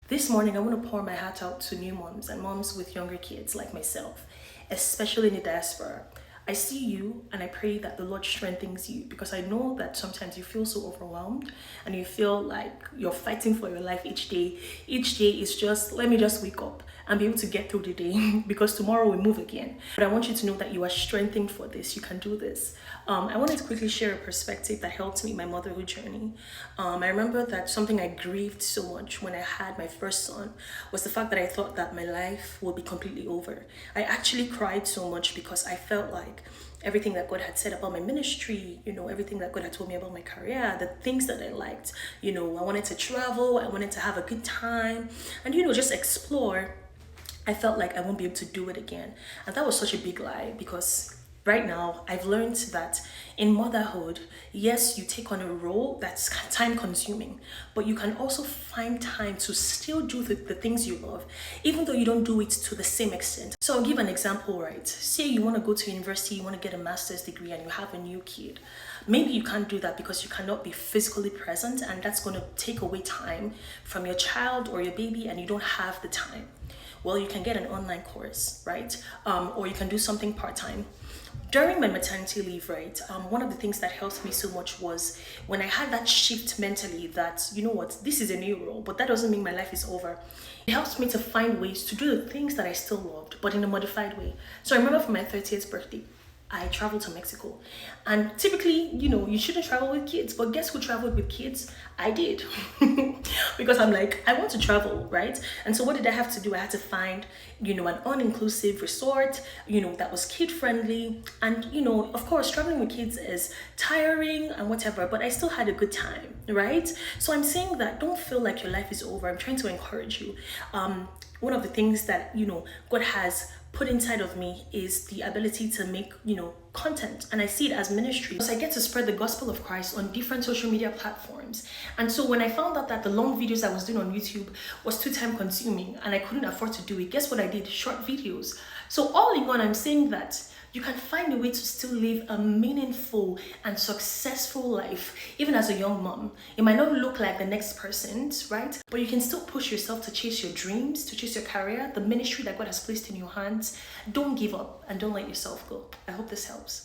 This morning, I want to pour my heart out to new moms and moms with younger kids like myself, especially in the diaspora. I see you and I pray that the Lord strengthens you because I know that sometimes you feel so overwhelmed and you feel like you're fighting for your life each day. Each day is just, let me just wake up and be able to get through the day because tomorrow we move again. But I want you to know that you are strengthened for this. You can do this. I wanted to quickly share a perspective that helped me in my motherhood journey. I remember that something I grieved so much when I had my first son was the fact that I thought that my life would be completely over. I actually cried so much because I felt like everything that God had said about my ministry, everything that God had told me about my career, the things that I liked, I wanted to travel, I wanted to have a good time, and, just explore. I felt like I won't be able to do it again. And that was such a big lie because right now I've learned that in motherhood, yes, you take on a role that's time consuming, but you can also find time to still do the things you love, even though you don't do it to the same extent. So I'll give an example, right? Say you want to go to university, you want to get a master's degree, and you have a new kid. Maybe you can't do that because you cannot be physically present, and that's going to take away time from your child or your baby, and you don't have the time. Well, you can get an online course, right? Or you can do something part-time. During my maternity leave, right, one of the things that helped me so much was when I had that shift mentally that, you know what, this is a new role, but that doesn't mean my life is over. It helps me to find ways to do the things that I still loved, but in a modified way. So I remember for my 30th birthday, I traveled to Mexico. And typically, you shouldn't travel with kids, but guess who traveled with kids? I did. Because I'm like, I want to travel, right? And so what did I have to do? I had to find, an all-inclusive resort, that was kid-friendly. And, of course, traveling with kids is tiring and whatever, but I still had a good time, right? So I'm saying that don't feel like your life is over. I'm trying to encourage you. One of the things that, God has put inside of me is the ability to make, content, and I see it as ministry. So I get to spread the gospel of Christ on different social media platforms. And so when I found out that the long videos I was doing on YouTube was too time consuming and I couldn't afford to do it, guess what I did? Short videos. So all in all, I'm saying that you can find a way to still live a meaningful and successful life, even as a young mom. It might not look like the next person's, right? But you can still push yourself to chase your dreams, to chase your career, the ministry that God has placed in your hands. Don't give up and don't let yourself go. I hope this helps.